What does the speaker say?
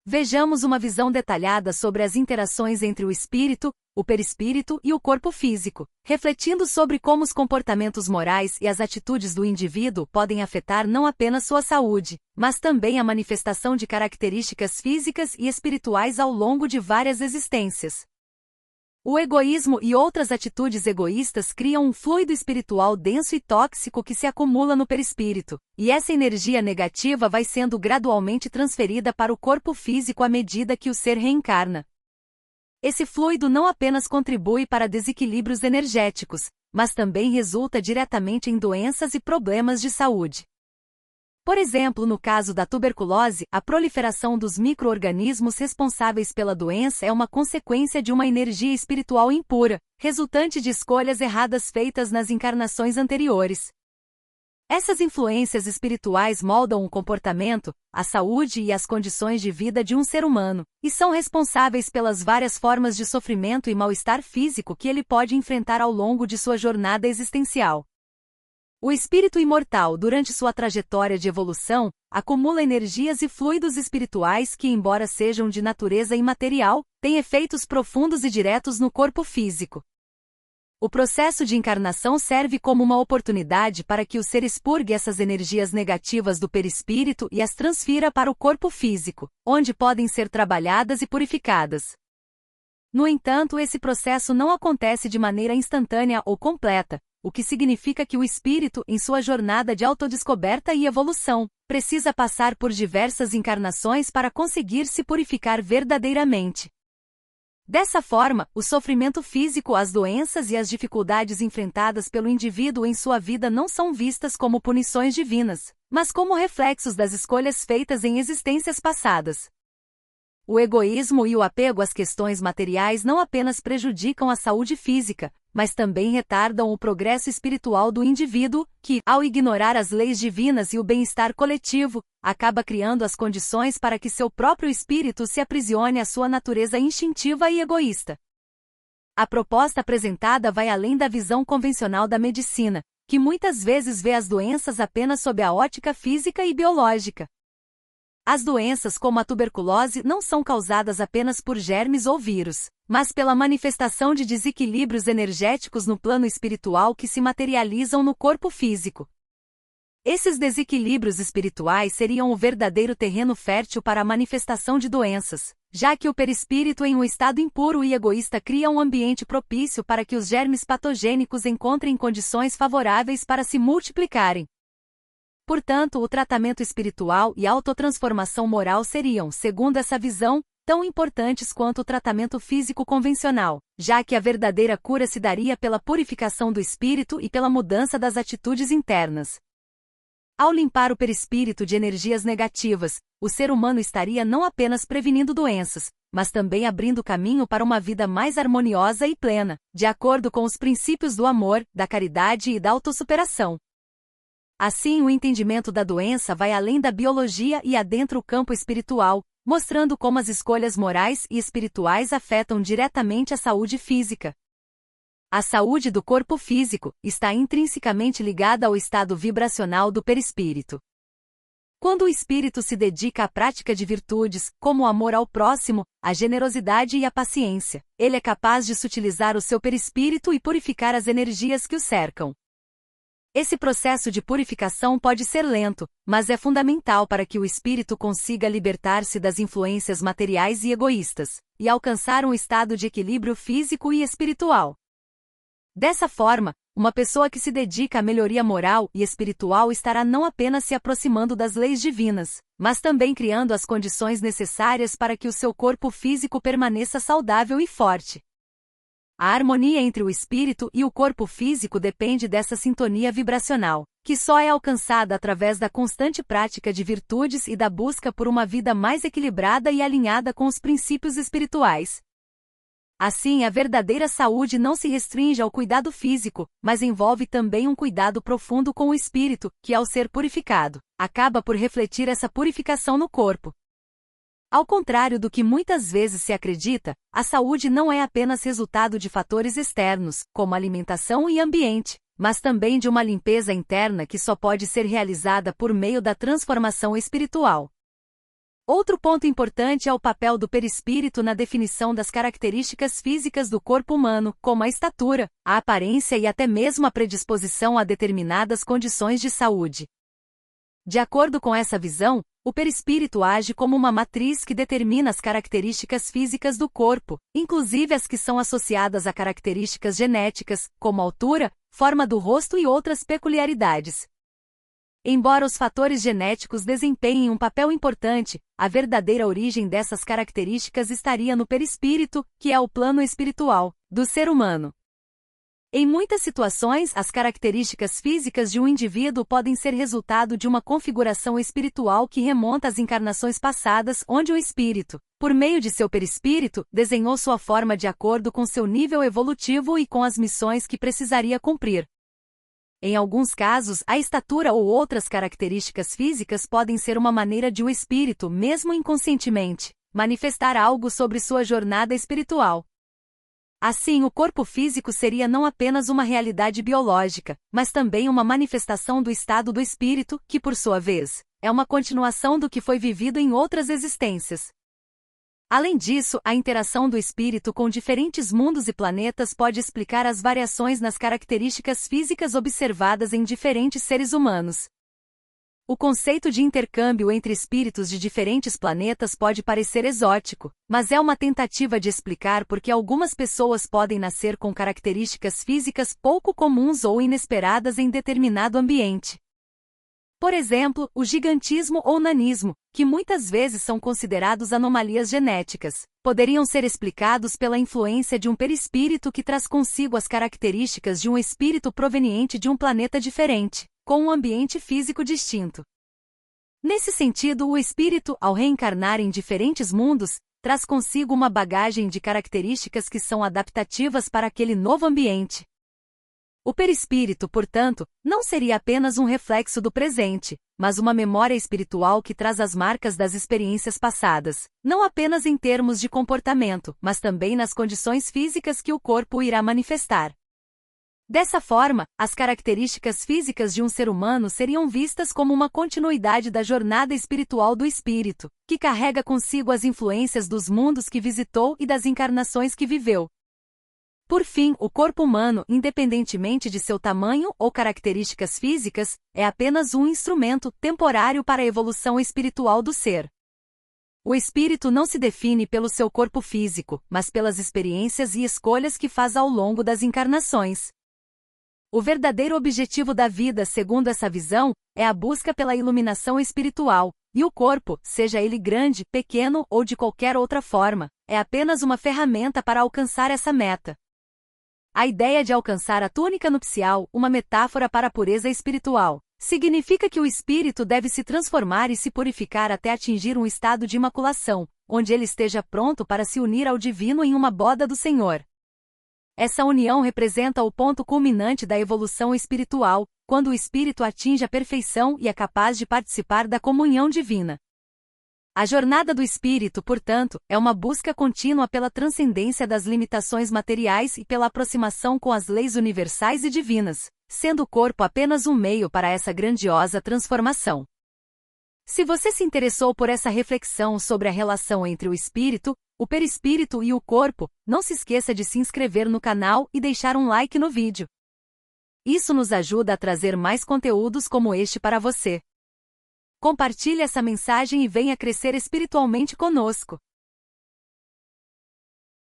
Vejamos uma visão detalhada sobre as interações entre o espírito, o perispírito e o corpo físico, refletindo sobre como os comportamentos morais e as atitudes do indivíduo podem afetar não apenas sua saúde, mas também a manifestação de características físicas e espirituais ao longo de várias existências. O egoísmo e outras atitudes egoístas criam um fluido espiritual denso e tóxico que se acumula no perispírito, e essa energia negativa vai sendo gradualmente transferida para o corpo físico à medida que o ser reencarna. Esse fluido não apenas contribui para desequilíbrios energéticos, mas também resulta diretamente em doenças e problemas de saúde. Por exemplo, no caso da tuberculose, a proliferação dos micro-organismos responsáveis pela doença é uma consequência de uma energia espiritual impura, resultante de escolhas erradas feitas nas encarnações anteriores. Essas influências espirituais moldam o comportamento, a saúde e as condições de vida de um ser humano, e são responsáveis pelas várias formas de sofrimento e mal-estar físico que ele pode enfrentar ao longo de sua jornada existencial. O espírito imortal, durante sua trajetória de evolução, acumula energias e fluidos espirituais que, embora sejam de natureza imaterial, têm efeitos profundos e diretos no corpo físico. O processo de encarnação serve como uma oportunidade para que o ser expurgue essas energias negativas do perispírito e as transfira para o corpo físico, onde podem ser trabalhadas e purificadas. No entanto, esse processo não acontece de maneira instantânea ou completa, o que significa que o espírito, em sua jornada de autodescoberta e evolução, precisa passar por diversas encarnações para conseguir se purificar verdadeiramente. Dessa forma, o sofrimento físico, as doenças e as dificuldades enfrentadas pelo indivíduo em sua vida não são vistas como punições divinas, mas como reflexos das escolhas feitas em existências passadas. O egoísmo e o apego às questões materiais não apenas prejudicam a saúde física, mas também retardam o progresso espiritual do indivíduo, que, ao ignorar as leis divinas e o bem-estar coletivo, acaba criando as condições para que seu próprio espírito se aprisione à sua natureza instintiva e egoísta. A proposta apresentada vai além da visão convencional da medicina, que muitas vezes vê as doenças apenas sob a ótica física e biológica. As doenças como a tuberculose não são causadas apenas por germes ou vírus, mas pela manifestação de desequilíbrios energéticos no plano espiritual que se materializam no corpo físico. Esses desequilíbrios espirituais seriam o verdadeiro terreno fértil para a manifestação de doenças, já que o perispírito em um estado impuro e egoísta cria um ambiente propício para que os germes patogênicos encontrem condições favoráveis para se multiplicarem. Portanto, o tratamento espiritual e a autotransformação moral seriam, segundo essa visão, tão importantes quanto o tratamento físico convencional, já que a verdadeira cura se daria pela purificação do espírito e pela mudança das atitudes internas. Ao limpar o perispírito de energias negativas, o ser humano estaria não apenas prevenindo doenças, mas também abrindo caminho para uma vida mais harmoniosa e plena, de acordo com os princípios do amor, da caridade e da autossuperação. Assim, o entendimento da doença vai além da biologia e adentra o campo espiritual, mostrando como as escolhas morais e espirituais afetam diretamente a saúde física. A saúde do corpo físico está intrinsecamente ligada ao estado vibracional do perispírito. Quando o espírito se dedica à prática de virtudes, como o amor ao próximo, a generosidade e a paciência, ele é capaz de sutilizar o seu perispírito e purificar as energias que o cercam. Esse processo de purificação pode ser lento, mas é fundamental para que o espírito consiga libertar-se das influências materiais e egoístas, e alcançar um estado de equilíbrio físico e espiritual. Dessa forma, uma pessoa que se dedica à melhoria moral e espiritual estará não apenas se aproximando das leis divinas, mas também criando as condições necessárias para que o seu corpo físico permaneça saudável e forte. A harmonia entre o espírito e o corpo físico depende dessa sintonia vibracional, que só é alcançada através da constante prática de virtudes e da busca por uma vida mais equilibrada e alinhada com os princípios espirituais. Assim, a verdadeira saúde não se restringe ao cuidado físico, mas envolve também um cuidado profundo com o espírito, que, ao ser purificado, acaba por refletir essa purificação no corpo. Ao contrário do que muitas vezes se acredita, a saúde não é apenas resultado de fatores externos, como alimentação e ambiente, mas também de uma limpeza interna que só pode ser realizada por meio da transformação espiritual. Outro ponto importante é o papel do perispírito na definição das características físicas do corpo humano, como a estatura, a aparência e até mesmo a predisposição a determinadas condições de saúde. De acordo com essa visão, o perispírito age como uma matriz que determina as características físicas do corpo, inclusive as que são associadas a características genéticas, como altura, forma do rosto e outras peculiaridades. Embora os fatores genéticos desempenhem um papel importante, a verdadeira origem dessas características estaria no perispírito, que é o plano espiritual do ser humano. Em muitas situações, as características físicas de um indivíduo podem ser resultado de uma configuração espiritual que remonta às encarnações passadas, onde o espírito, por meio de seu perispírito, desenhou sua forma de acordo com seu nível evolutivo e com as missões que precisaria cumprir. Em alguns casos, a estatura ou outras características físicas podem ser uma maneira de o espírito, mesmo inconscientemente, manifestar algo sobre sua jornada espiritual. Assim, o corpo físico seria não apenas uma realidade biológica, mas também uma manifestação do estado do espírito, que, por sua vez, é uma continuação do que foi vivido em outras existências. Além disso, a interação do espírito com diferentes mundos e planetas pode explicar as variações nas características físicas observadas em diferentes seres humanos. O conceito de intercâmbio entre espíritos de diferentes planetas pode parecer exótico, mas é uma tentativa de explicar por que algumas pessoas podem nascer com características físicas pouco comuns ou inesperadas em determinado ambiente. Por exemplo, o gigantismo ou nanismo, que muitas vezes são considerados anomalias genéticas, poderiam ser explicados pela influência de um perispírito que traz consigo as características de um espírito proveniente de um planeta diferente, com um ambiente físico distinto. Nesse sentido, o espírito, ao reencarnar em diferentes mundos, traz consigo uma bagagem de características que são adaptativas para aquele novo ambiente. O perispírito, portanto, não seria apenas um reflexo do presente, mas uma memória espiritual que traz as marcas das experiências passadas, não apenas em termos de comportamento, mas também nas condições físicas que o corpo irá manifestar. Dessa forma, as características físicas de um ser humano seriam vistas como uma continuidade da jornada espiritual do espírito, que carrega consigo as influências dos mundos que visitou e das encarnações que viveu. Por fim, o corpo humano, independentemente de seu tamanho ou características físicas, é apenas um instrumento temporário para a evolução espiritual do ser. O espírito não se define pelo seu corpo físico, mas pelas experiências e escolhas que faz ao longo das encarnações. O verdadeiro objetivo da vida, segundo essa visão, é a busca pela iluminação espiritual, e o corpo, seja ele grande, pequeno ou de qualquer outra forma, é apenas uma ferramenta para alcançar essa meta. A ideia de alcançar a túnica nupcial, uma metáfora para a pureza espiritual, significa que o espírito deve se transformar e se purificar até atingir um estado de imaculação, onde ele esteja pronto para se unir ao divino em uma boda do Senhor. Essa união representa o ponto culminante da evolução espiritual, quando o espírito atinge a perfeição e é capaz de participar da comunhão divina. A jornada do espírito, portanto, é uma busca contínua pela transcendência das limitações materiais e pela aproximação com as leis universais e divinas, sendo o corpo apenas um meio para essa grandiosa transformação. Se você se interessou por essa reflexão sobre a relação entre o espírito, o perispírito e o corpo, não se esqueça de se inscrever no canal e deixar um like no vídeo. Isso nos ajuda a trazer mais conteúdos como este para você. Compartilhe essa mensagem e venha crescer espiritualmente conosco.